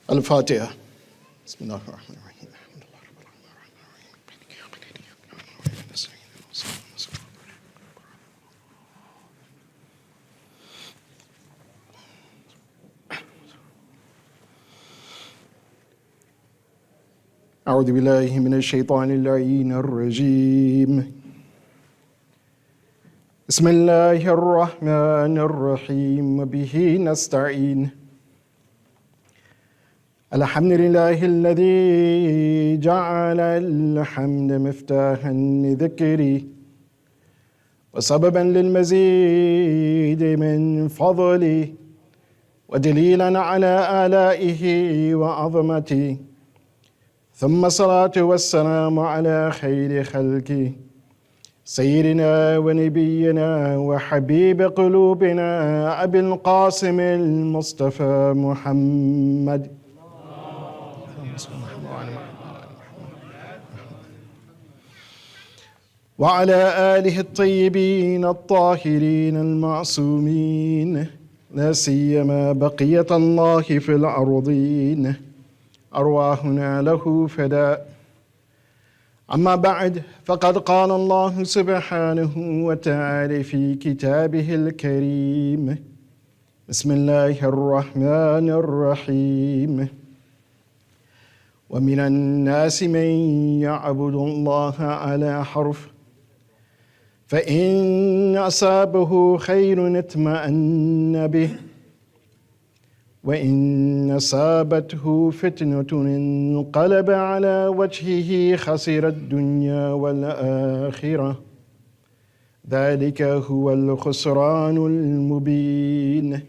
Al-Fatiha. Bismillahir-Rahmanir-Rahim. أعوذ بالله من الشيطان اللعين الرجيم بسم الله الرحمن الرحيم وبه نستعين الحمد لله الذي جعل الحمد مفتاحا لذكري وسببا للمزيد من فضلي ودليلا على آلائه وعظمته ثم الصلاة والسلام على خير خلقه سيدنا ونبينا وحبيب قلوبنا أبي القاسم المصطفى محمد وعلى آله الطيبين الطاهرين المعصومين لا سيما بقية الله في الأرضين أرواحنا له فداء أما بعد فقد قال الله سبحانه وتعالى في كتابه الكريم بسم الله الرحمن الرحيم ومن الناس من يعبد الله على حرف فإن أصابه خير اطمأن به وإن أصابته فتنة انقلب على وجهه خسر الدنيا والآخرة ذلك هو الخسران المبين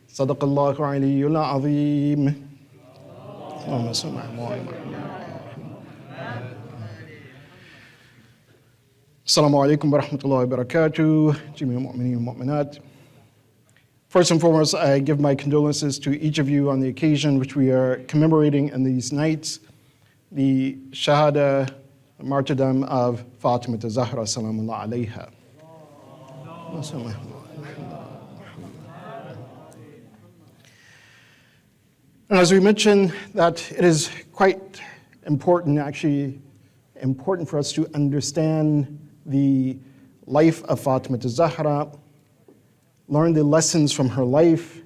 صدق الله العلي العظيم اللهم صل على محمد. Assalamu alaikum wa rahmatullahi wa barakatuh. Jami'ul mu'mineen wal mu'minat. First and foremost, I give my condolences to each of you on the occasion which we are commemorating in these nights, the Shahadat, the martyrdom of Fatima Zahra, salamullah alayha. And as we mentioned, that it is quite important, actually important for us to understand the life of Fatima Zahra, learn the lessons from her life,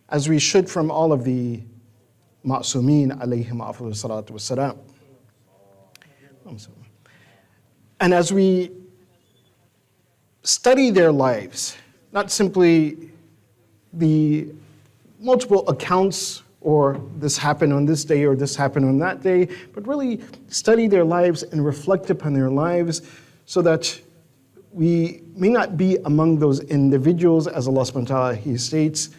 as we should from all of the ma'sumeen alayhim afdhalu salatu wassalam. And as we study their lives, not simply the multiple accounts or this happened on this day or this happened on that day, but really study their lives and reflect upon their lives so that we may not be among those individuals, as Allah subhanahu wa ta'ala, He states,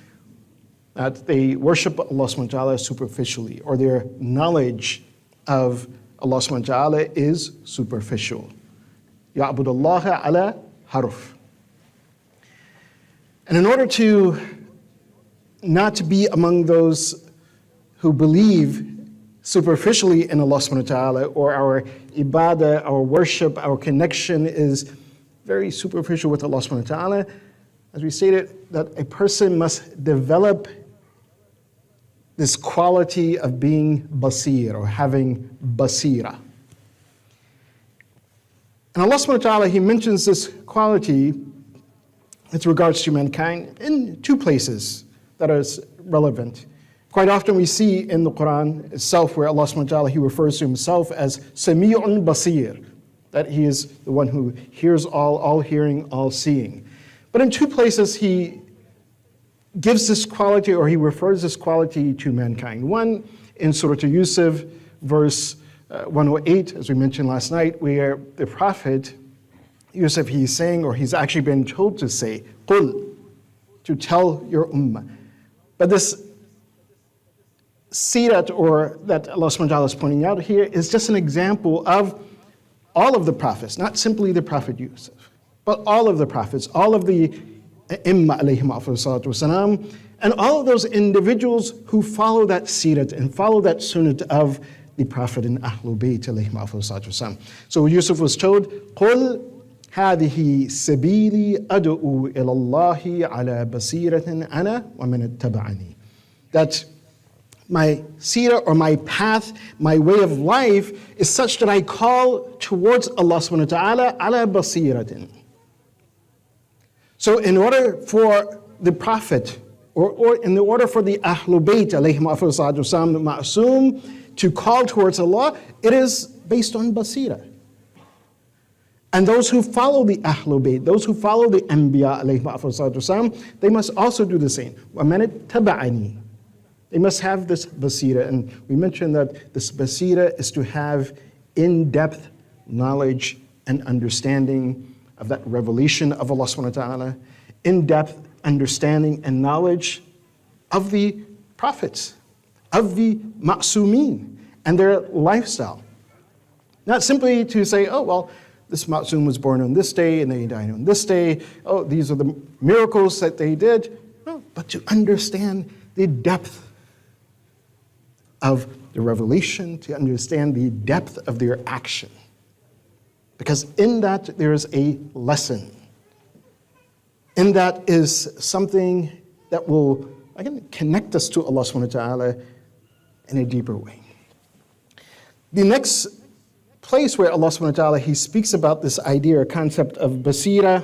that they worship Allah subhanahu wa ta'ala superficially, or their knowledge of Allah subhanahu wa ta'ala is superficial. يَعْبُدُ اللَّهَ عَلَى حَرْفٍ. And in order to not be among those who believe superficially in Allah subhanahu wa ta'ala, or our ibadah, our worship, our connection is very superficial with Allah subhanahu wa ta'ala, as we stated, that a person must develop this quality of being basir, or having basira. And Allah subhanahu wa ta'ala, He mentions this quality with regards to mankind in two places that is relevant. Quite often we see in the Quran itself where Allah subhanahu wa ta'ala, He refers to Himself as Sami'un Basir, that He is the one who hears all hearing, all seeing. But in two places He gives this quality, or He refers this quality to mankind. One in Surah Yusuf, verse 108, as we mentioned last night, where the Prophet Yusuf, he's saying, or he's actually been told to say, Qul, to tell your ummah. But this sirat, or that Allah subhanahu wa ta'ala is pointing out here, is just an example of all of the prophets, not simply the Prophet Yusuf, but all of the prophets, all of the Ayyam alayhim afdhalu salatu wassalam, And all of those individuals who follow that sirat and follow that sunnah of the Prophet and Ahlul Bayt alayhim afdalus salatu wassalam. So Yusuf was told, قُلْ هذه سبيلي أدعو إلى الله على بصيرة أنا ومن اتبعني. That my seerah or my path, my way of life is such that I call towards Allah subhanahu wa ta'ala ala basiratin. So in order for the Prophet, or in order for the Ahlul Bayt alayhim afdalus salatu wassalam, the Ma'asum, to call towards Allah, it is based on basira. And those who follow the Ahlul Bayt, those who follow the Anbiya alayhim afdalus salatu wassalam, they must also do the same. وَمَنِ اتَّبَعَنِي. They must have this basira. And we mentioned that this basira is to have in-depth knowledge and understanding of that revelation of Allah subhanahu wa ta'ala, in-depth understanding and knowledge of the prophets, of the ma'sumeen and their lifestyle. Not simply to say, oh, well, this ma'sum was born on this day and they died on this day. Oh, these are the miracles that they did. No, but to understand the depth of the revelation, to understand the depth of their action. Because in that there is a lesson. In that is something that will, again, connect us to Allah subhanahu wa ta'ala in a deeper way. The next place where Allah subhanahu wa ta'ala, He speaks about this idea or concept of basira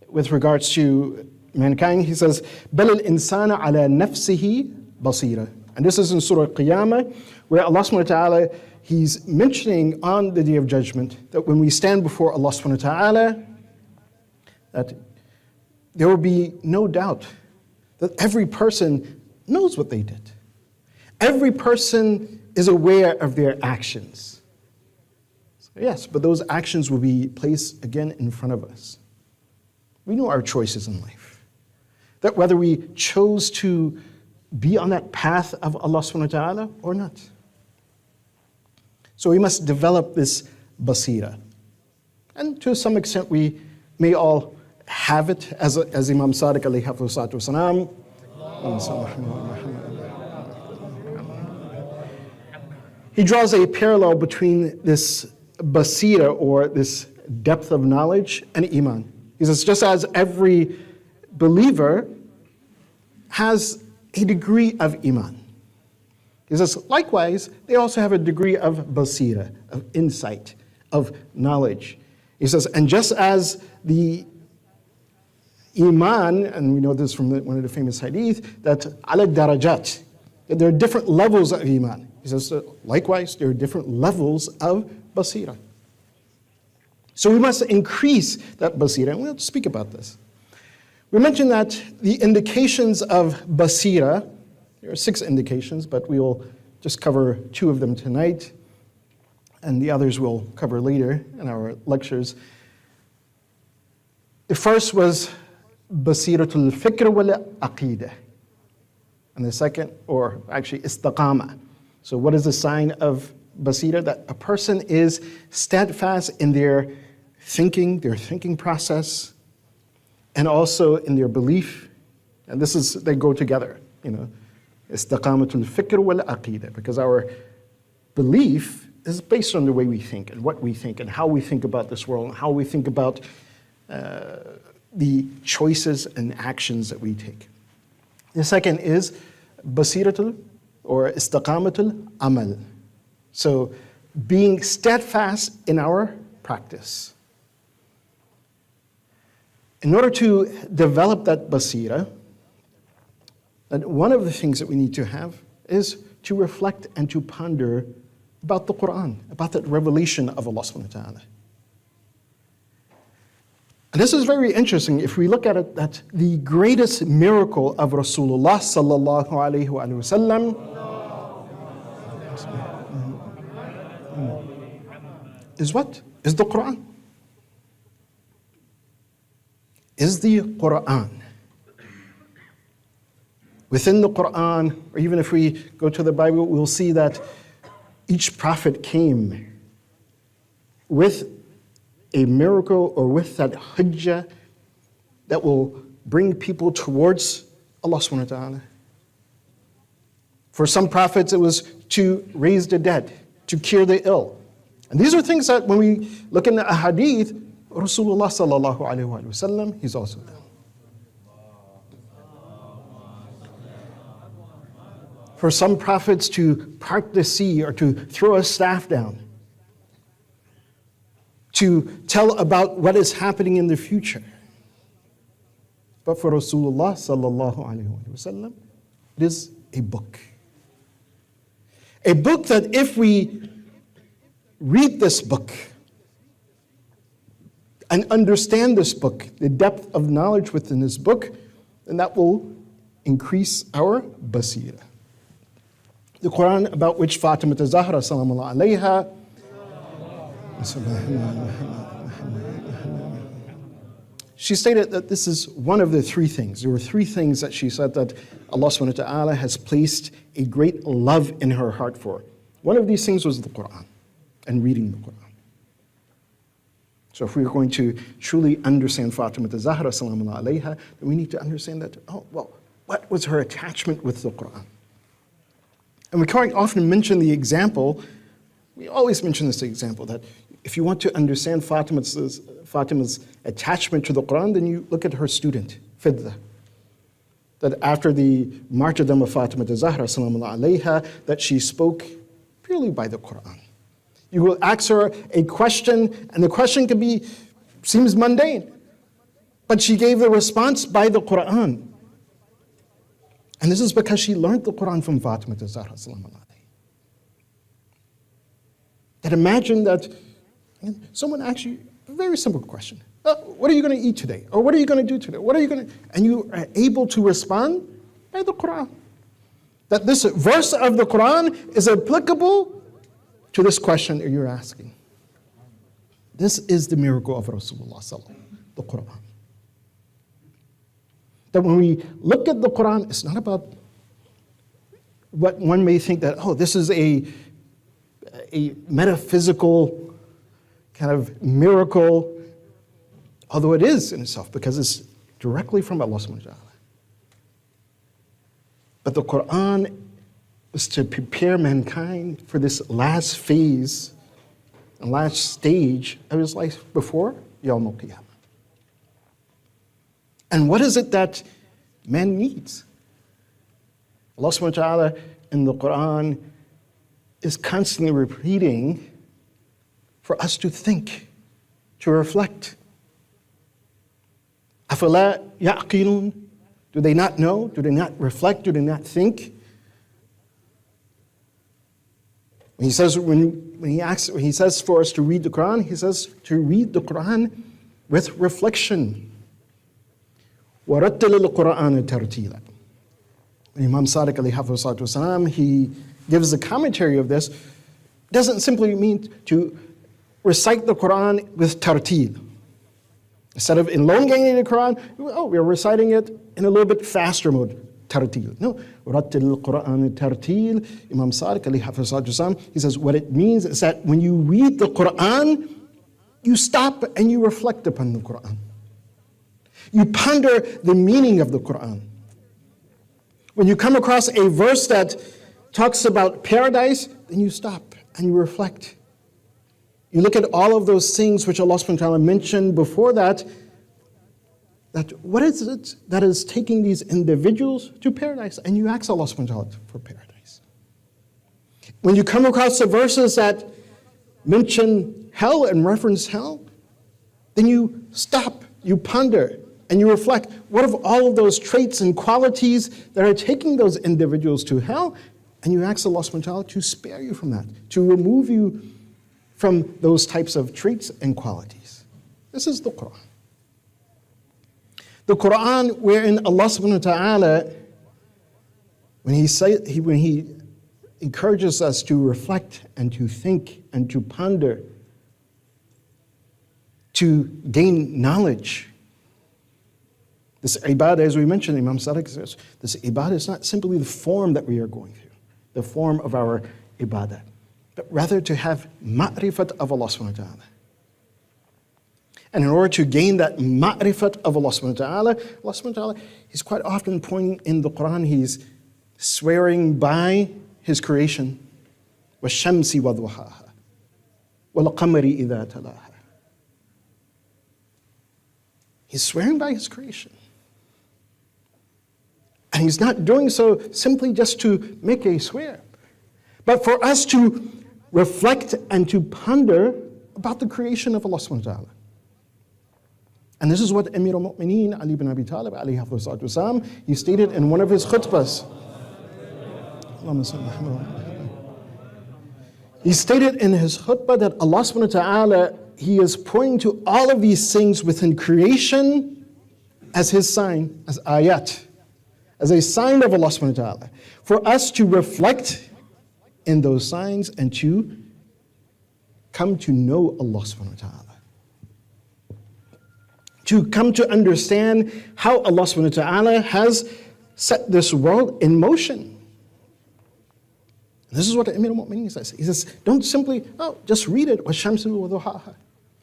with regards to mankind, He says, بَلِ الْإِنسَانَ عَلَى نَفْسِهِ بَصِيرًا. And this is in Surah Qiyamah, where Allah subhanahu wa ta'ala, He's mentioning on the Day of Judgment that when we stand before Allah subhanahu wa ta'ala, that there will be no doubt that every person knows what they did. Every person is aware of their actions. So yes, but those actions will be placed again in front of us. We know our choices in life. That whether we chose to be on that path of Allah subhanahu wa ta'ala or not. So we must develop this basira. And to some extent we may all have it, as Imam Sadiq alayhi salatu wasalam. He draws a parallel between this basira, or this depth of knowledge, and iman. He says, just as every believer has a degree of iman. He says, likewise, they also have a degree of basira, of insight, of knowledge. He says, and just as the iman, and we know this from one of the famous hadith, that ala darajat, that there are different levels of iman. He says, likewise, there are different levels of basira. So we must increase that basira, and we'll speak about this. We mentioned that the indications of basira, there are 6 indications, but we will just cover 2 of them tonight, and the others we'll cover later in our lectures. The first was basiratul fikr wal aqidah. And the second, or actually istiqama. So what is the sign of basira? That a person is steadfast in their thinking process, and also in their belief. And they go together, istiqamatul fikr wal aqidah, because our belief is based on the way we think and what we think and how we think about this world and how we think about the choices and actions that we take. The second is basiratul, or istiqamatul amal. So being steadfast in our practice. In order to develop that basira, one of the things that we need to have is to reflect and to ponder about the Quran, about that revelation of Allah subhanahu wa ta'ala. And this is very interesting. If we look at it, that the greatest miracle of Rasulullah sallallahu alayhi wa sallam is what? Is the Quran. Is the Quran. Within the Quran, or even if we go to the Bible, we'll see that each prophet came with a miracle or with that hujjah that will bring people towards Allah subhanahu wa ta'ala. For some prophets, it was to raise the dead, to cure the ill. And these are things that when we look in the ahadith, Rasulullah sallallahu alayhi wa sallam, he's also done. For some prophets to part the sea or to throw a staff down, to tell about what is happening in the future. But for Rasulullah sallallahu alayhi wa sallam, it is a book. A book that if we read this book and understand this book, the depth of knowledge within this book, then that will increase our basira. The Quran about which Fatima Zahra salamu alayha she stated that this is one of the three things. There were three things that she said that Allah subhanahu wa ta'ala has placed a great love in her heart for. One of these things was the Quran and reading the Quran. So if we're going to truly understand Fatima Zahra salamu alayha, then we need to understand that, what was her attachment with the Quran? And we quite often mention the example, we always mention this example, that if you want to understand Fatima's attachment to the Quran, then you look at her student, Fidda. That after the martyrdom of Fatima Zahra salamu alayha, that she spoke purely by the Quran. You will ask her a question, and the question seems mundane, but she gave the response by the Quran. And this is because she learned the Quran from Fatima Zahra salamu alayha. And imagine that someone asks you a very simple question. What are you going to eat today? Or what are you going to do today? What are you going to... And you are able to respond by the Quran. That this verse of the Quran is applicable to this question that you're asking. This is the miracle of Rasulullah sallallahu alaihi wasallam, the Quran. That when we look at the Quran, it's not about what one may think that, this is a metaphysical kind of miracle, although it is in itself, because it's directly from Allah subhanahu wa ta'ala. But the Quran is to prepare mankind for this last phase and last stage of his life before Yawm al-Qiyamah. And what is it that man needs? Allah subhanahu wa ta'ala in the Quran is constantly repeating for us to think, to reflect. أَفَلَا يَعْقِلُونَ? Do they not know? Do they not reflect? Do they not think? When he says for us to read the Quran, he says to read the Quran with reflection. وَرَتِّلِ الْقُرْآنَ تَرْتِيلًا. Imam Sadiq alayhi wasalam, he gives a commentary of this. It doesn't simply mean to recite the Quran with tartil. Instead of elongating the Quran, we're reciting it in a little bit faster mode, tartil. No, وَرَتِّلِ الْقُرْآنَ تَرْتِيلًا. Imam Sadiq alayhi wasalam, he says what it means is that when you read the Quran, you stop and you reflect upon the Quran. You ponder the meaning of the Quran. When you come across a verse that talks about paradise, then you stop and you reflect. You look at all of those things which Allah subhanahu wa ta'ala mentioned before that what is it that is taking these individuals to paradise? And you ask Allah subhanahu wa ta'ala for paradise. When you come across the verses that mention hell and reference hell, then you stop, you ponder, and you reflect, what of all of those traits and qualities that are taking those individuals to hell? And you ask Allah subhanahu wa ta'ala to spare you from that, to remove you from those types of traits and qualities. This is the Quran. The Quran wherein Allah subhanahu wa ta'ala, when He encourages us to reflect and to think and to ponder, to gain knowledge. This ibadah, as we mentioned, Imam Sadiq says, this ibadah is not simply the form that we are going through, the form of our ibadah, but rather to have ma'rifat of Allah subhanahu wa ta'ala. And in order to gain that ma'rifat of Allah subhanahu wa ta'ala, He's quite often pointing in the Quran, He's swearing by His creation. وَالشَّمْسِ وَضُحَاهَا وَالْقَمَرِ إِذَا تَلَاهَا. He's swearing by His creation. And He's not doing so simply just to make a swear, but for us to reflect and to ponder about the creation of Allah subhanahu wa ta'ala. And this is what Amir al-Mu'mineen Ali ibn Abi Talib alayhi wasallam, he stated in one of his khutbahs. He stated in his khutbah that Allah subhanahu wa ta'ala, He is pointing to all of these things within creation as His sign, as ayat, as a sign of Allah subhanahu wa ta'ala, for us to reflect in those signs and to come to know Allah subhanahu wa ta'ala. To come to understand how Allah subhanahu wa ta'ala has set this world in motion. This is what Amir al-Mu'mineen says. He says, don't simply, just read it, وَالشَّمْسِ وَضُحَاهَا,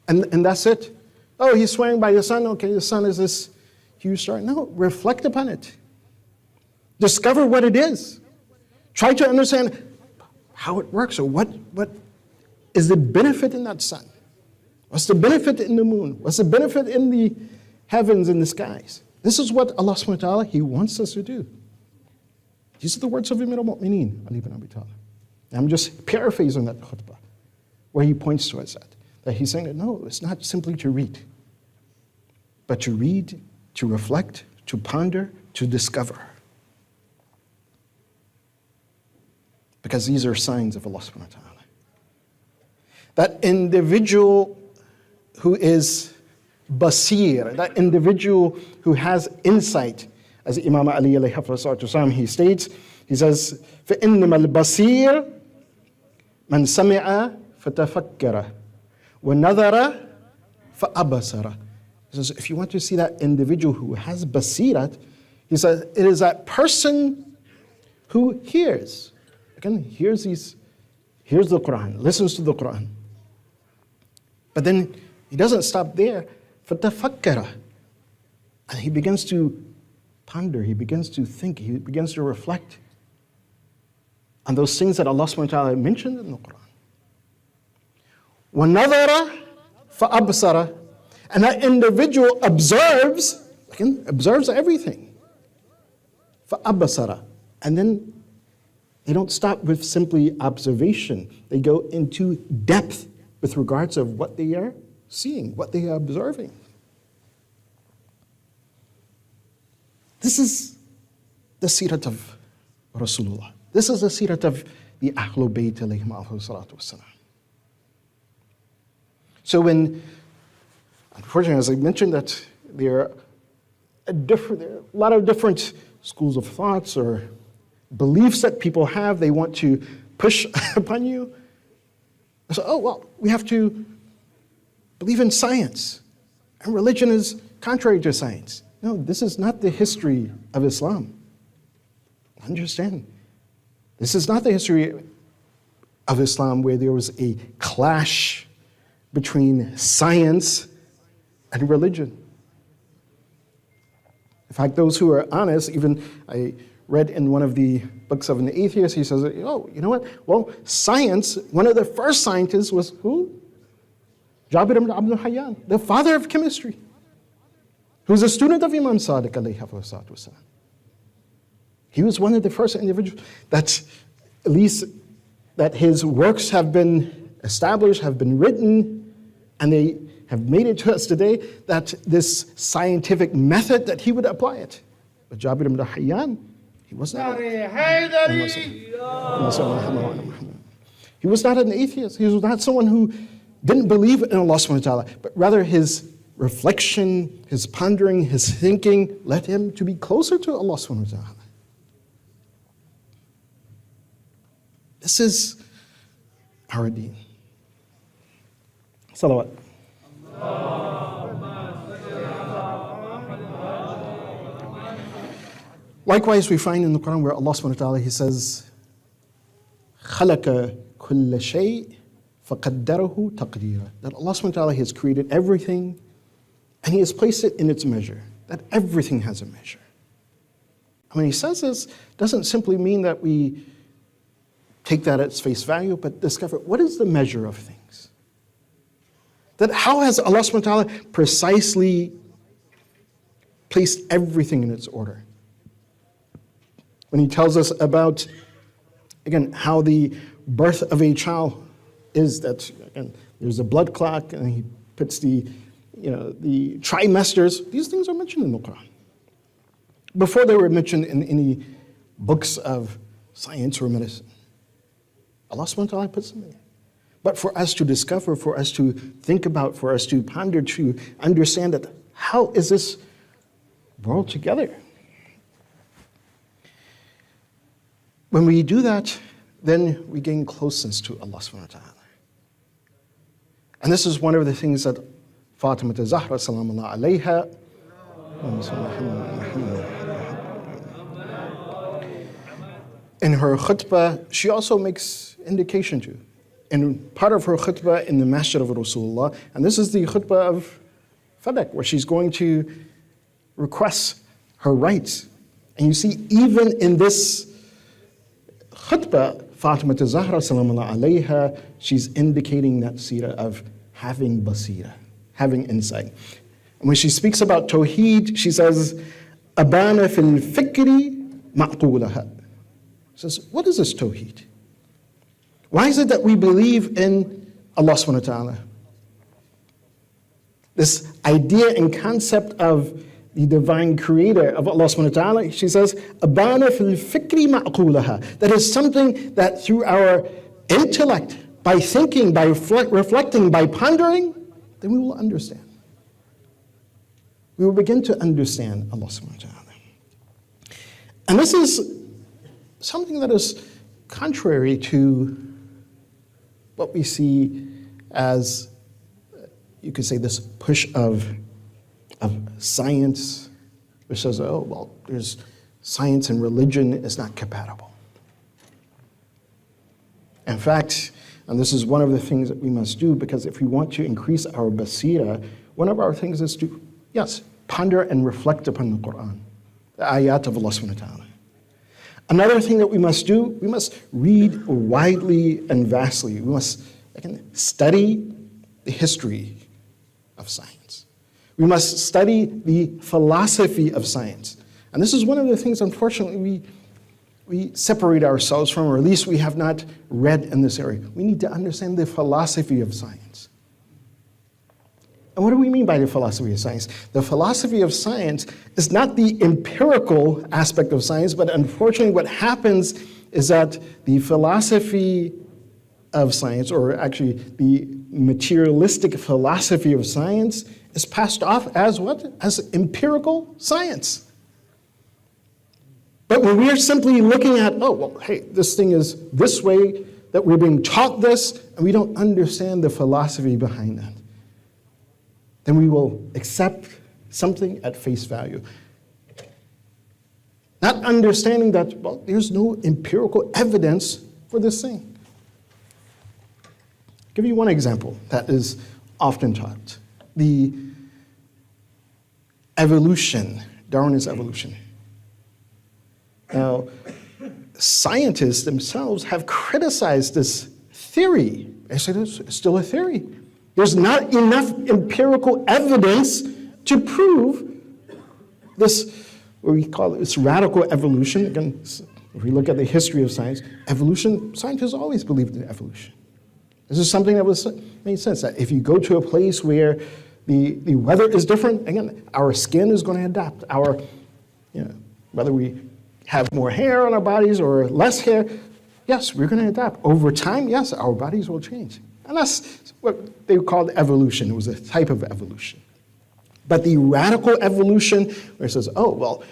and that's it. Oh, he's swearing by the sun. Okay, the sun is this huge star. No, reflect upon it. Discover what it is. Try to understand how it works, or what is the benefit in that sun. What's the benefit in the moon? What's the benefit in the heavens and the skies? This is what Allah subhanahu wa ta'ala, He wants us to do. These are the words of Amir al-Mu'mineen Ali ibn Abi Talib. I'm just paraphrasing that khutbah, where he points towards that he's saying that no, it's not simply to read, but to read, to reflect, to ponder, to discover. Because these are signs of Allah subhanahu wa ta'ala. That individual who is basir, that individual who has insight, as Imam Ali alayhi wasallam, he states, he says, فَإِنَّمَا الْبَصِيرُ مَنْ سَمِعَ فَتَفَكَّرَ وَنَظَرَ فَأَبَصَرَ. He says, if you want to see that individual who has basirat, he says, it is that person who hears. Again, hears the Quran, listens to the Quran. But then he doesn't stop there. فَتَفَكَّرَ. And he begins to ponder, he begins to think, he begins to reflect on those things that Allah subhanahu wa ta'ala mentioned in the Quran. وَنَظَرَ فَأَبْصَرَ. And that individual observes everything. فَأَبْصَرَ. And then they don't stop with simply observation. They go into depth with regards of what they are seeing, what they are observing. This is the sirat of Rasulullah. This is the sirat of the Ahlul Bayt alayhim salatu wassalam. So when, unfortunately, as I mentioned, that there are a lot of different schools of thoughts or beliefs that people have, they want to push upon you. So, we have to believe in science, and religion is contrary to science. No, this is not the history of Islam. Understand, this is not the history of Islam where there was a clash between science and religion. In fact, those who are honest, even I read in one of the books of an atheist, he says, you know what? Well, science, one of the first scientists was who? Jabir ibn Abdul Hayyan, the father of chemistry, who was a student of Imam Sadiq alayhi wasallam. He was one of the first individuals that, at least, that his works have been established, have been written, and they have made it to us today, that this scientific method, that he would apply it. But Jabir ibn Hayyan, he was not he was not an atheist. He was not someone who didn't believe in Allah subhanahu wa ta'ala, but rather his reflection, his pondering, his thinking led him to be closer to Allah subhanahu wa ta'ala. This is our deen. Salawat. Likewise, we find in the Quran where Allah subhanahu wa ta'ala, He says, خَلَقَ كُلَّ شَيْءٍ فَقَدَّرَهُ تَقْدِيرًا. That Allah subhanahu wa ta'ala has created everything And he has placed it in its measure, that everything has a measure. And when he says this, doesn't simply mean that we take that at its face value, but discover what is the measure of things. That how has Allah subhanahu wa ta'ala precisely placed everything in its order? When he tells us about, again, how the birth of a child is, that again, there's a blood clot, and he puts the trimesters. These things are mentioned in the Quran. Before they were mentioned in any books of science or medicine. Allah subhanahu wa ta'ala puts them in. But for us to discover, for us to think about, for us to ponder, to understand that how is this world together? When we do that, then we gain closeness to Allah subhanahu wa ta'ala. And this is one of the things that Fatima Zahra salamullah alayha in her khutbah, she also makes indication to. In part of her khutbah in the Masjid of Rasulullah, and this is the khutbah of Fadak, where she's going to request her rights. And you see, even in this khutbah, Fatima Zahra salamullah alayha, she's indicating that seerah of having basira, having insight. And when she speaks about Tawheed, she says, Abana fil fikri ma'qulaha. She says, what is this Tawheed? Why is it that we believe in Allah subhanahu wa ta'ala? This idea and concept of the divine creator of Allah subhanahu wa ta'ala, she says, Abana fil fikri ma'qulaha. That is something that through our intellect, by thinking, by reflecting, by pondering, then we will understand. We will begin to understand Allah subhanahu wa ta'ala. And this is something that is contrary to what we see as, you could say, this push of science, which says, oh, well, there's science and religion is not compatible. In fact, and this is one of the things that we must do, because if we want to increase our basira, one of our things is to, yes, ponder and reflect upon the Quran, the ayat of Allah subhanahu wa ta'ala. Another thing that we must do, we must read widely and vastly. We must, again, study the history of science. We must study the philosophy of science. And this is one of the things, unfortunately, we separate ourselves from, or at least we have not read in this area. We need to understand the philosophy of science. And what do we mean by the philosophy of science? The philosophy of science is not the empirical aspect of science, but unfortunately what happens is that the philosophy of science, or actually the materialistic philosophy of science, is passed off as what? As empirical science. But when we are simply looking at, oh, well, hey, this thing is this way, that we're being taught this, and we don't understand the philosophy behind that, then we will accept something at face value. Not understanding that, well, there's no empirical evidence for this thing. I'll give you one example that is often taught. The evolution, Darwin's evolution. Now, scientists themselves have criticized this theory. They say it's still a theory. There's not enough empirical evidence to prove this, what we call this radical evolution. Again, if we look at the history of science, evolution, scientists always believed in evolution. This is something that made sense, that if you go to a place where the weather is different, again, our skin is going to adapt. Whether we have more hair on our bodies or less hair, yes, we're going to adapt. Over time, yes, our bodies will change. And that's what they called evolution. It was a type of evolution. But the radical evolution, where it says, oh, well,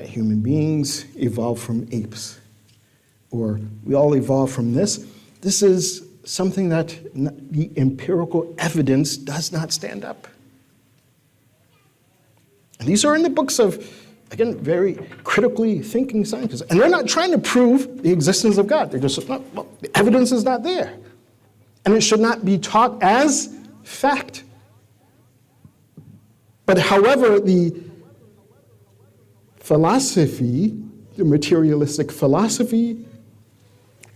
human beings evolved from apes, or we all evolved from this is something that the empirical evidence does not stand up. And these are in the books of, again, very critically thinking scientists. And they're not trying to prove the existence of God. They're just, well, the evidence is not there. And it should not be taught as fact. But But however, the philosophy, the materialistic philosophy,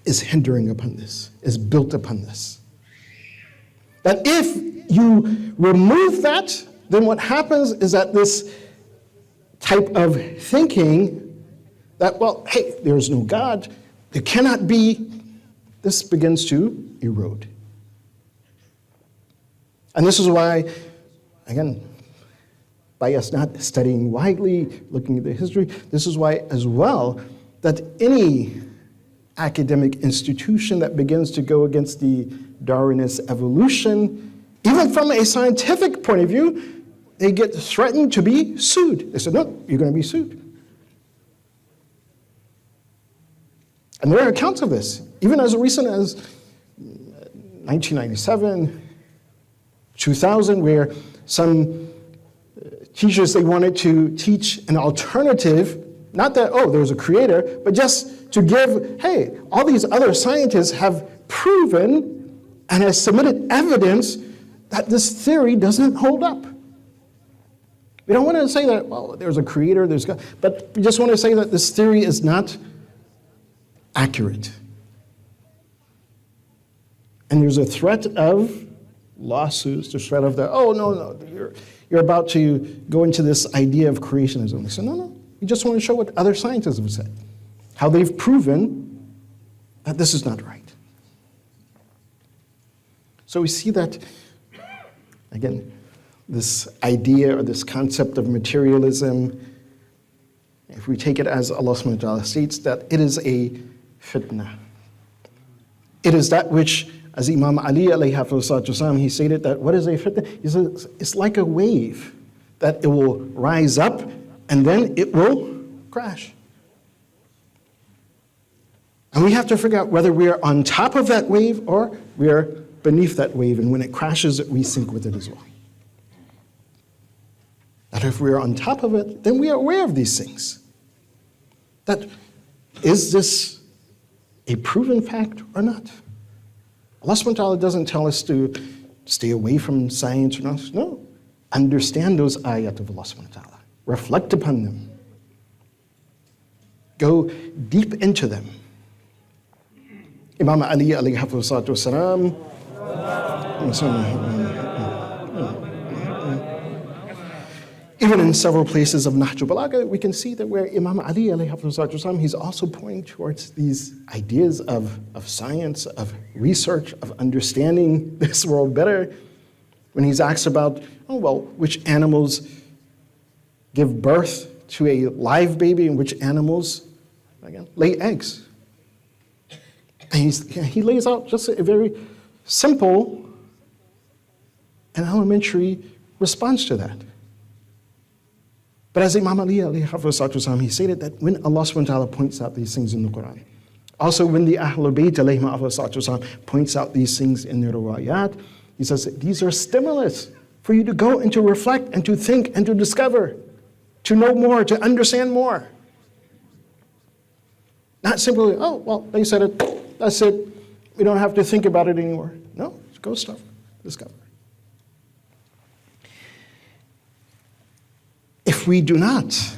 is hindering upon this, is built upon this. That if you remove that, then what happens is that this type of thinking that, well, hey, there's no God, there cannot be, this begins to erode. And this is why, again, by us not studying widely, looking at the history, this is why as well that any academic institution that begins to go against the Darwinist evolution, even from a scientific point of view, they get threatened to be sued. They said, no, you're going to be sued. And there are accounts of this, even as recent as 1997, 2000, where some teachers, they wanted to teach an alternative, not that, oh, there's a creator, but just to give, hey, all these other scientists have proven and has submitted evidence that this theory doesn't hold up. We don't want to say that, well, there's a creator, there's God, but we just want to say that this theory is not accurate. And there's a threat of lawsuits, the threat of the, oh, no, you're about to go into this idea of creationism. They said, no, we just want to show what other scientists have said, how they've proven that this is not right. So we see that, again, this idea or this concept of materialism, if we take it as Allah subhanahu wa ta'ala states, that it is a fitna. It is that which, as Imam Ali alayhi wasallam, he stated that what is a fitna? He says it's like a wave that it will rise up and then it will crash. And we have to figure out whether we are on top of that wave or we are beneath that wave, and when it crashes, we sink with it as well. That if we are on top of it, then we are aware of these things. That is this a proven fact or not? Allah subhanahu wa ta'ala doesn't tell us to stay away from science or not. No. Understand those ayat of Allah subhanahu wa ta'ala. Reflect upon them. Go deep into them. Imam Ali alayhi wasallam, even in several places of Nahjul Balagha, we can see that where Imam Ali alayhi wasallam, he's also pointing towards these ideas of science, of research, of understanding this world better. When he's asked about, which animals give birth to a live baby and which animals, again, lay eggs. And he lays out just a very simple and elementary response to that. But as Imam Ali alayhi wasallam, he stated that when Allah subhanahu wa ta'ala points out these things in the Quran, also when the Ahlul Bayt alayhi wasallam points out these things in the riwayat, he says these are stimulus for you to go and to reflect and to think and to discover, to know more, to understand more. Not simply, they said it, that's it, we don't have to think about it anymore. No, go discover. If we do not,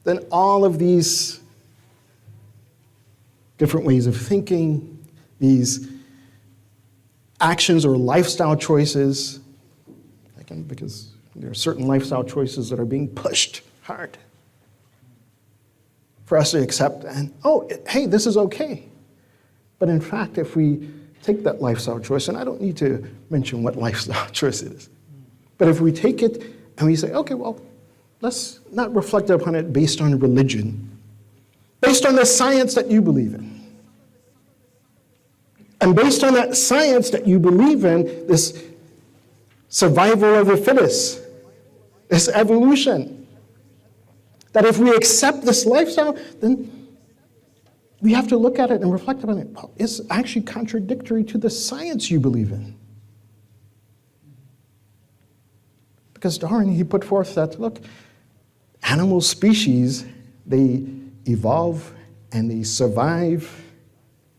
then all of these different ways of thinking, these actions or lifestyle choices, again, because there are certain lifestyle choices that are being pushed hard for us to accept, and hey, this is okay. But in fact, if we take that lifestyle choice, and I don't need to mention what lifestyle choice it is, but if we take it and we say, okay, let's not reflect upon it based on religion, based on the science that you believe in. And based on that science that you believe in, this survival of the fittest, this evolution, that if we accept this lifestyle, then we have to look at it and reflect upon it. It's actually contradictory to the science you believe in. Because Darwin, he put forth that, look, animal species, they evolve and they survive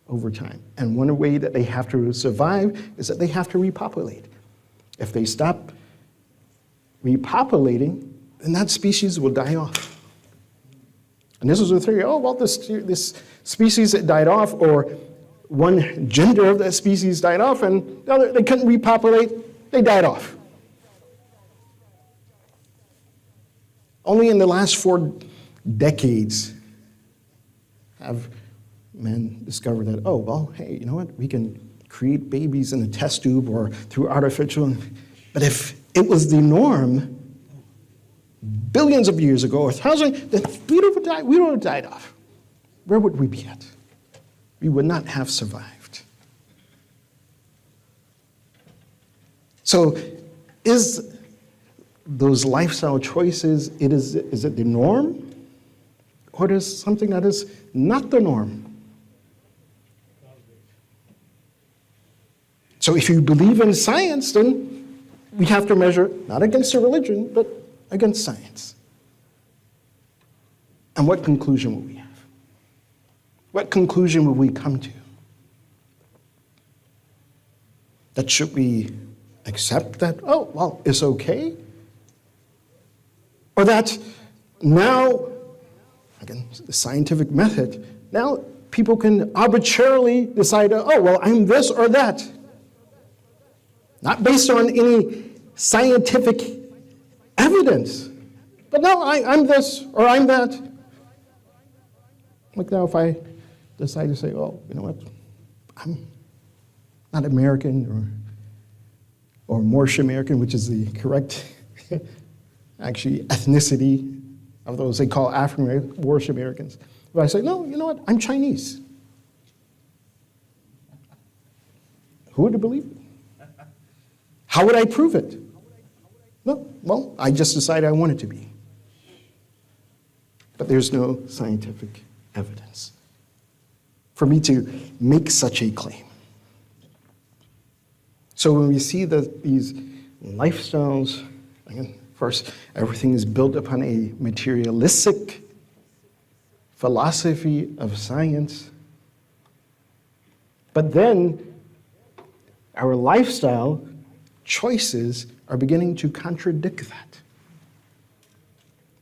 over time. And one way that they have to survive is that they have to repopulate. If they stop repopulating, then that species will die off. And this is the theory, oh, well, this species that died off, or one gender of that species died off, and the other, they couldn't repopulate, they died off. Only in the last 4 decades have men discovered that, oh, well, hey, you know what? We can create babies in a test tube or through artificial. But if it was the norm billions of years ago or thousands, then we would have died off. Where would we be at? We would not have survived. So is those lifestyle choices, is it the norm? Or is something that is not the norm? So if you believe in science, then we have to measure not against a religion, but against science. And what conclusion will we have? What conclusion will we come to? That should we accept that, oh, well, it's okay? Or that now, again, the scientific method, now people can arbitrarily decide, oh, well, I'm this or that. Not based on any scientific evidence. But no, I'm this or I'm that. Like now if I decide to say, oh, you know what, I'm not American or Moorish American, which is the correct, actually, ethnicity of those they call African American, Moorish Americans. But I say, no, you know what, I'm Chinese. Who would believe it? How would I prove it? No, well, I just decided I wanted to be. But there's no scientific evidence for me to make such a claim. So when we see these lifestyles, again, first, everything is built upon a materialistic philosophy of science. But then our lifestyle choices are beginning to contradict that.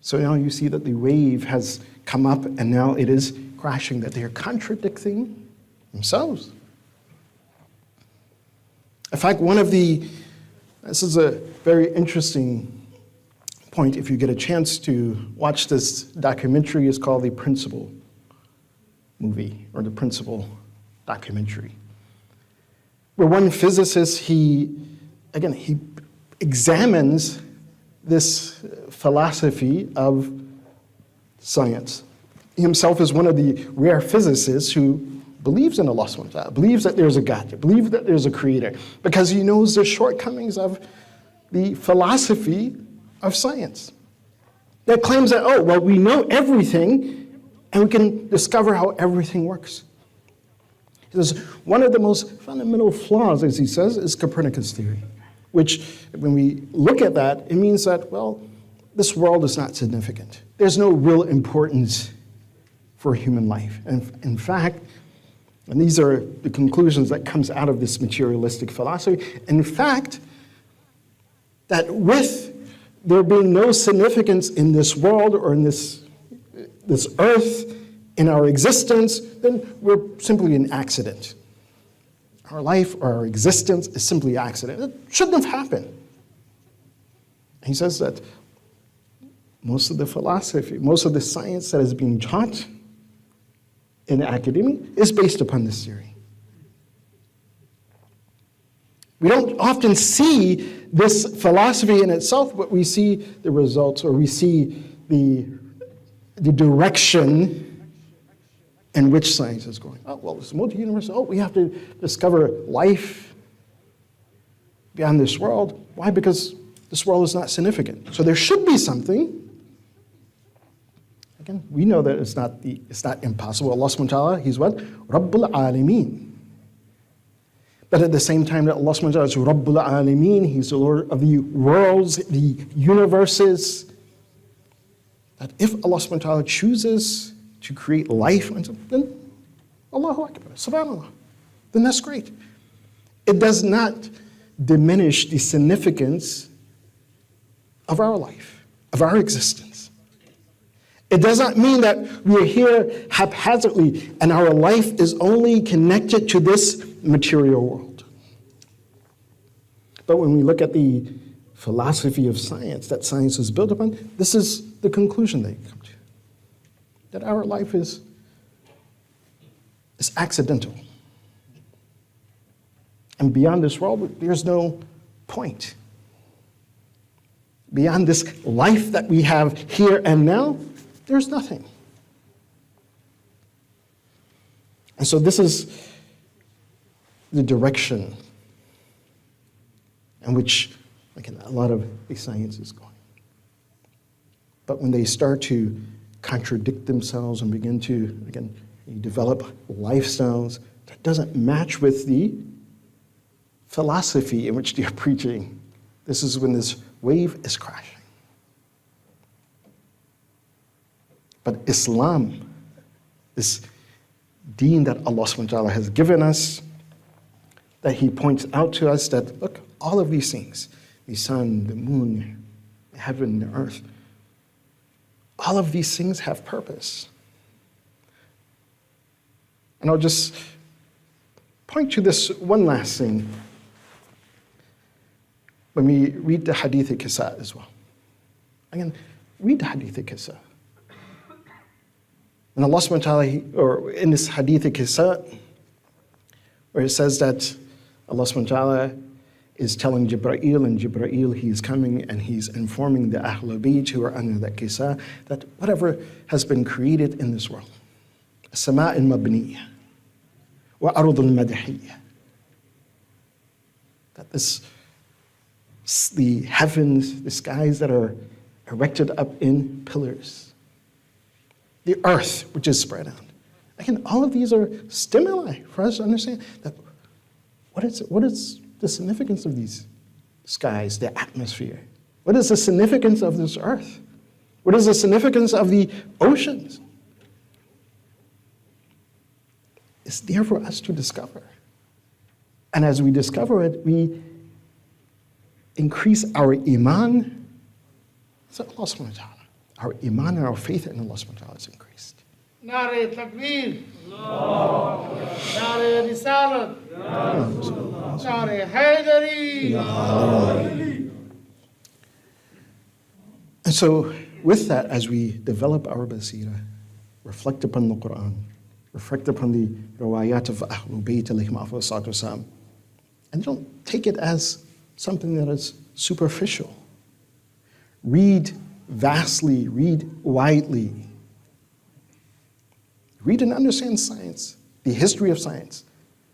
So now you see that the wave has come up and now it is crashing, that they are contradicting themselves. In fact, this is a very interesting point if you get a chance to watch this documentary. It's called The Principle movie, or The Principle documentary, where one physicist, he examines this philosophy of science. He himself is one of the rare physicists who believes in Allah subhanahu wa ta'ala, believes that there's a God, believes that there's a creator, because he knows the shortcomings of the philosophy of science. That claims that, oh, well, we know everything, and we can discover how everything works. He says, one of the most fundamental flaws, as he says, is Copernicus' theory, which, when we look at that, it means that, well, this world is not significant. There's no real importance for human life. And in fact, and these are the conclusions that comes out of this materialistic philosophy, in fact, that with there being no significance in this world or in this earth, in our existence, then we're simply an accident. Our life or our existence is simply an accident. It shouldn't have happened. He says that most of the philosophy, most of the science that is being taught in academia is based upon this theory. We don't often see this philosophy in itself, but we see the results, or we see the direction in which science is going. Oh, well, it's multi-universal. Oh, we have to discover life beyond this world. Why? Because this world is not significant. So there should be something. Again, we know that it's not impossible. Allah subhanahu wa ta'ala, He's what? Rabbul Alameen. But at the same time that Allah subhanahu wa ta'ala is Rabbul Alameen, He's the Lord of the worlds, the universes, that if Allah subhanahu wa ta'ala chooses to create life, then Allahu Akbar, subhanAllah, then that's great. It does not diminish the significance of our life, of our existence. It does not mean that we're here haphazardly and our life is only connected to this material world. But when we look at the philosophy of science that science is built upon, this is the conclusion they come to. That our life is accidental. And beyond this world, there's no point. Beyond this life that we have here and now, there's nothing. And so this is the direction in which, again, a lot of the science is going. But when they start to contradict themselves and begin to, again, develop lifestyles that doesn't match with the philosophy in which they're preaching, this is when this wave is crashing. But Islam, this deen that Allah subhanahu wa ta'ala has given us, that He points out to us that, look, all of these things, the sun, the moon, the heaven, the earth, all of these things have purpose. And I'll just point to this one last thing when we read the Hadith al-Qissa as well. Again, read the Hadith al-Qissa. And Allah subhanahu wa ta'ala, or in this Hadith al-Qissa, where it says that Allah subhanahu wa ta'ala is telling Jibreel, and Jibreel, he's coming and he's informing the Ahlul Bayt who are under that Qissa, that whatever has been created in this world, Sama' al-Mabniyah, wa Arud al-Madhiyah, that the heavens, the skies that are erected up in pillars, the earth which is spread out. Again, all of these are stimuli for us to understand that what is the significance of these skies, the atmosphere? What is the significance of this earth? What is the significance of the oceans? It's there for us to discover. And as we discover it, we increase our iman. So Allah subhanahu wa ta'ala. Our iman and our faith in Allah subhanahu wa ta'ala is increased. Nare Takbir. Nare Risalat. Nare Haydari. And so with that, as we develop our basira, reflect upon the Quran, reflect upon the riwayat of Ahlul Bayt alayhim afdal salatu wasalam, and don't take it as something that is superficial. Read vastly, read widely. Read and understand science, the history of science,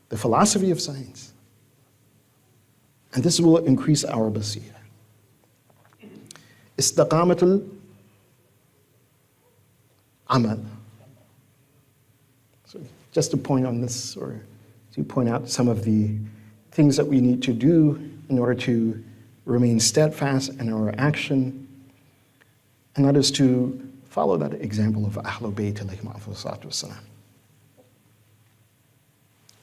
the philosophy of science. And this will increase our basira. Istiqamatul amal. So just to point on this, or to point out some of the things that we need to do in order to remain steadfast in our action, and that is to follow that example of Ahlul Bayt alayhim afdal salatu wasalam.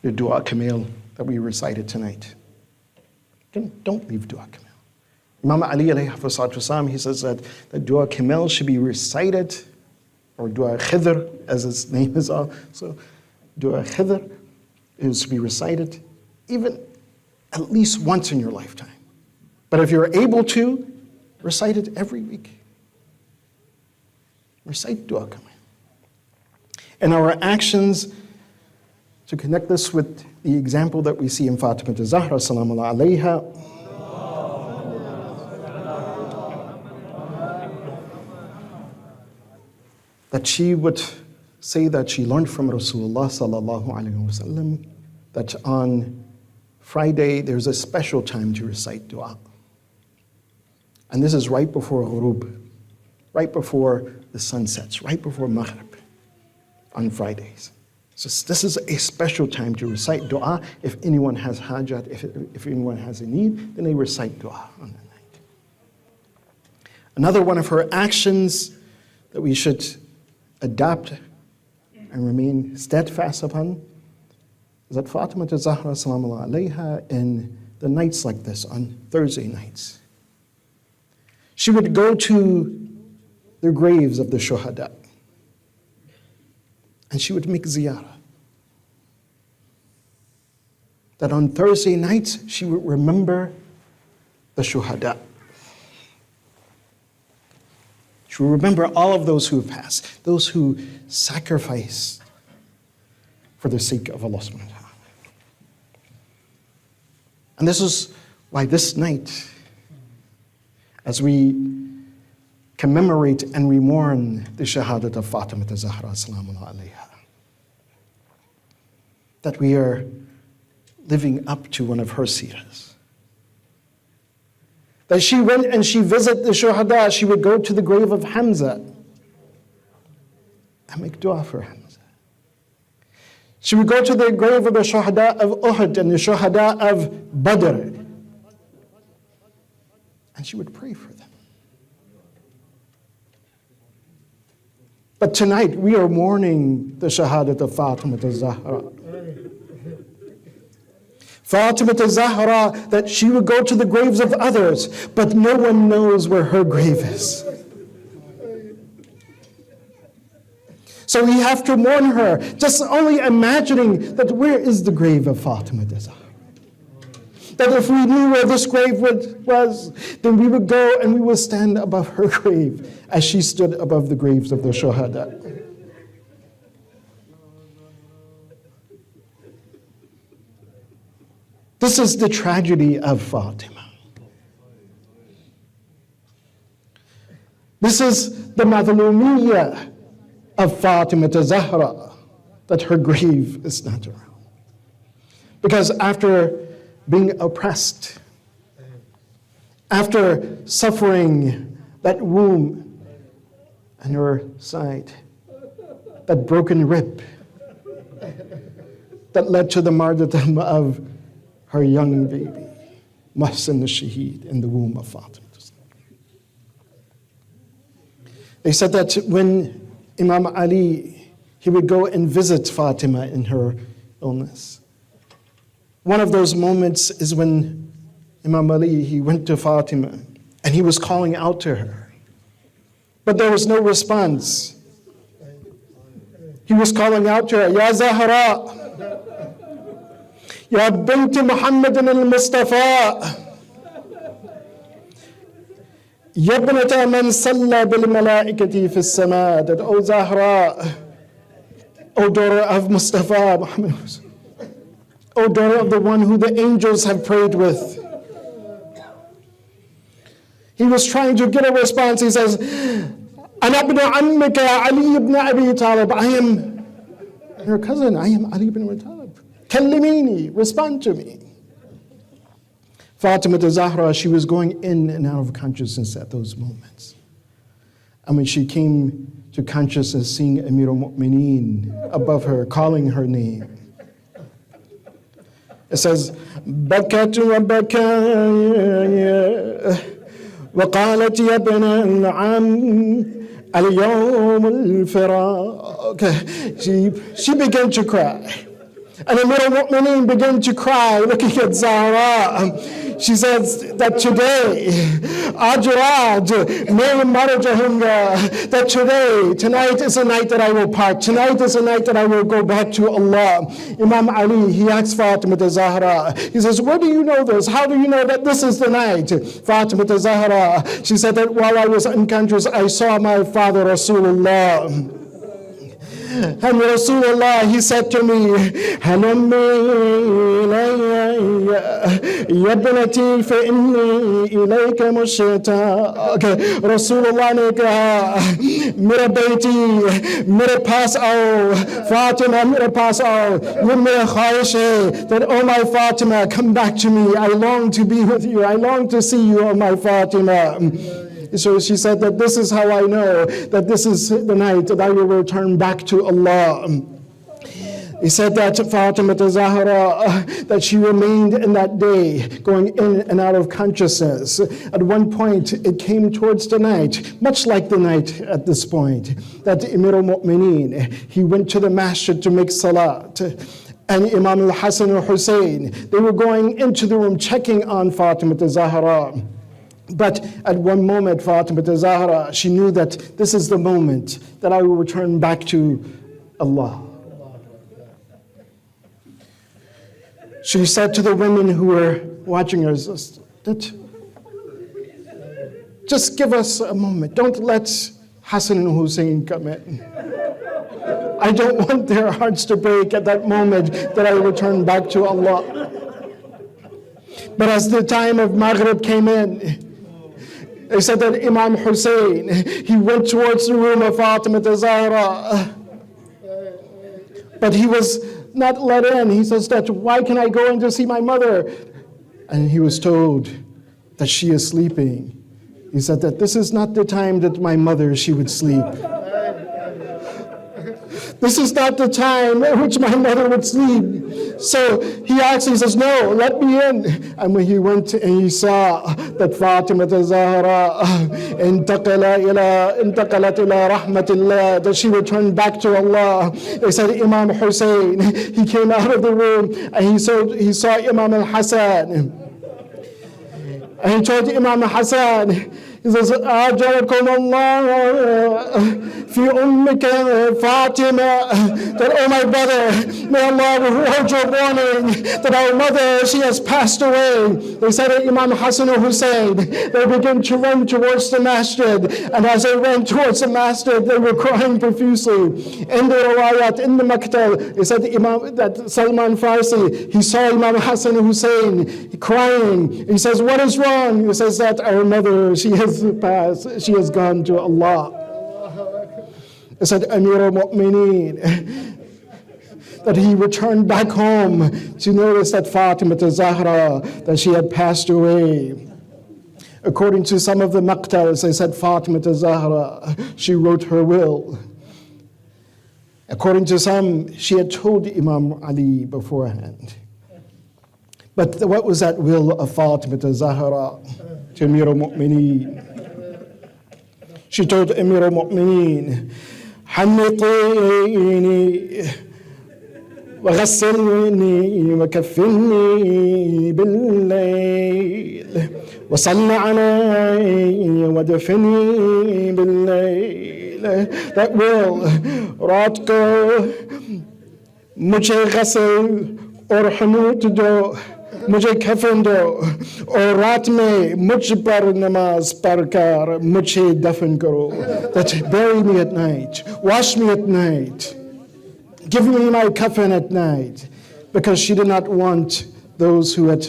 The Dua Kamil that we recited tonight. Don't leave Dua Kamil. Imam Ali alayhi salatu wasalam, he says that the Dua Kamil should be recited, or Dua Khidr, as its name is also. Dua Khidr is to be recited even at least once in your lifetime. But if you're able to, recite it every week. Recite Dua Kamil. And our actions, to connect this with the example that we see in Fatima Zahra, salamu alayha, that she would say that she learned from Rasulullah sallallahu alayhi wasallam that on Friday there's a special time to recite dua. And this is right before ghurub, right before the sun sets, right before maghrib on Fridays. So this is a special time to recite dua. If anyone has hajat, if anyone has a need, then they recite dua on the night. Another one of her actions that we should adopt and remain steadfast upon is that Fatima Zahra salamu alayha, in the nights like this, on Thursday nights, she would go to the graves of the Shahadat, and she would make ziyarah. That on Thursday nights, she would remember the Shahadat. She would remember all of those who have passed, those who sacrificed for the sake of Allah subhanahu wa ta'ala. And this is why this night, as we commemorate and we mourn the Shahadat of Fatima Zahra, salamun alayha, that we are living up to one of her seerahs. That she went and she visited the Shuhada, she would go to the grave of Hamza and make dua for Hamza. She would go to the grave of the Shuhada of Uhud and the Shuhada of Badr, and she would pray for them. But tonight we are mourning the Shahadat of Fatima Zahra. Fatima Zahra, that she would go to the graves of others, but no one knows where her grave is. So we have to mourn her, just only imagining that where is the grave of Fatima Zahra? That if we knew where this grave was, then we would go and we would stand above her grave as she stood above the graves of the Shuhada. This is the tragedy of Fatima. This is the madhlumiyah of Fatima Zahra, that her grave is not around. Because after being oppressed, after suffering that wound on her side, that broken rib, that led to the martyrdom of her young baby, Mahsin al-Shaheed, in the womb of Fatima. They said that when Imam Ali, he would go and visit Fatima in her illness. One of those moments is when Imam Ali, he went to Fatima and he was calling out to her. But there was no response. He was calling out to her, Ya Zahra, Ya bint Muhammad al-Mustafa, Yabnata man salla bil malaikati fi as-sama, that O Zahra, O daughter of Mustafa Muhammad, O daughter of the one who the angels have prayed with. He was trying to get a response. He says, Ana ibn ammika Ali ibn Abi Talib. I am your cousin. I am Ali ibn Abi Talib. Kallimini, respond to me. Fatima Zahra, she was going in and out of consciousness at those moments. And when she came to consciousness, seeing Amir al-Mu'mineen above her, calling her name, it says, Bakat wa bakaya, وقالت يا ابن العم اليوم الفراق. She began to cry. And Amir al-Mu'mineen began to cry, looking at Zahra. She says that today, that today, tonight is a night that I will part. Tonight is a night that I will go back to Allah. Imam Ali, he asked Fatima Zahra, he says, where do you know this? How do you know that this is the night? Fatima Zahra, she said that while I was unconscious, I saw my father Rasulullah. And Rasulullah, he said to me, Halummi ilayya yabnati fa inni ilayka mushta. Rasulullah ne kaha, mera beti, mere paas aao, Fatima, mere paas aao. Ye mera khwahish hai that, oh my Fatima, come back to me. I long to be with you. I long to see you, oh my Fatima. So she said that this is how I know that this is the night that I will return back to Allah. He said that Fatima Zahra, that she remained in that day, going in and out of consciousness. At one point, it came towards the night, much like the night at this point, that Amir al-Mu'mineen, he went to the masjid to make salat. And Imam al-Hasan al-Hussein, they were going into the room, checking on Fatima Zahra. But at one moment, Fatima Zahra, she knew that this is the moment that I will return back to Allah. She said to the women who were watching her, just give us a moment. Don't let Hassan and Hussein come in. I don't want their hearts to break at that moment that I return back to Allah. But as the time of Maghrib came in, they said that Imam Hussein, he went towards the room of Fatima Zahra, but he was not let in. He says that, why can I go in to see my mother? And he was told that she is sleeping. He said that this is not the time that my mother, she would sleep. This is not the time at which my mother would sleep. So he asked, he says, no, let me in. And when he went and he saw that Fatima Zahra intaqalat ila rahmatillah, that she returned back to Allah. They said Imam Hussein, he came out of the room and he saw Imam al-Hassan. And he told Imam Hassan, he says, أَجَرَكُمُ اللَّهُ فِي أُمِّكَ Fatima, that, oh my brother, may Allah reward your warning that our mother, she has passed away. They said that Imam Hassan and Hussein, they began to run towards the masjid, and as they ran towards the masjid, they were crying profusely. In the riwayat, in the maktal, they said that Salman Farsi, he saw Imam Hassan and Hussein crying. He says, what is wrong? He says that our mother, she has passed, she has gone to Allah. He said, Amir al-Mu'mineen, that he returned back home to notice that Fatima Zahra, that she had passed away. According to some of the maqtals, they said Fatima Zahra, she wrote her will. According to some, she had told Imam Ali beforehand. But what was that will of Fatima Zahra to Amir al-Mu'mineen? She told Amir al-Mu'mineen, حنقيني وغسلني وكفني بالليل وصل علي ودفني بالليل. That will, रात को मुझे गसल और हनूत दो, मुझे कफन दो, और रात में मुझ पर नमाज पढ़कर मुझे दफन करो. That bury me at night, wash me at night, give me my coffin at night, because she did not want those who had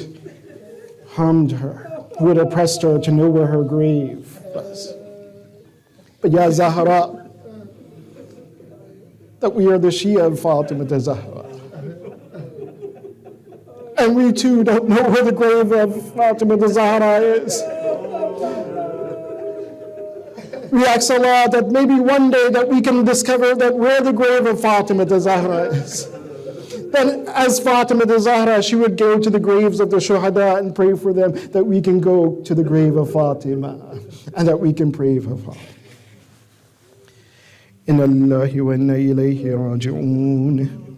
harmed her, who had oppressed her, to know where her grave was. But Ya Zahra, that we are the Shia of Fatima Zahra. And we too don't know where the grave of Fatima Zahra is. We ask Allah that maybe one day that we can discover that where the grave of Fatima Zahra is. Then as Fatima Zahra, she would go to the graves of the Shahadat and pray for them, that we can go to the grave of Fatima and that we can pray for Fatima. Inna lillahi wa inna ilayhi raji'un.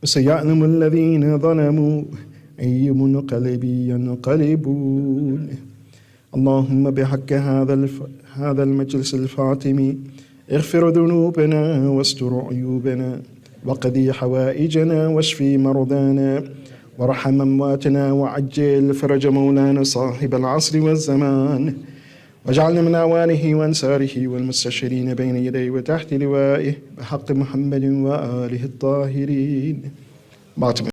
وسيعلم الذين ظلموا أي منقلب ينقلبون. اللهم بحق هذا المجلس الفاطمي اغفر ذنوبنا واستر عيوبنا وقضي حوائجنا واشفي مرضانا وارحم أمواتنا وعجل فرج مولانا صاحب العصر والزمان واجعلنا من أعوانه وأنصاره والمستشيرين بين يديه وتحت لوائه بحق محمد وآله الطاهرين.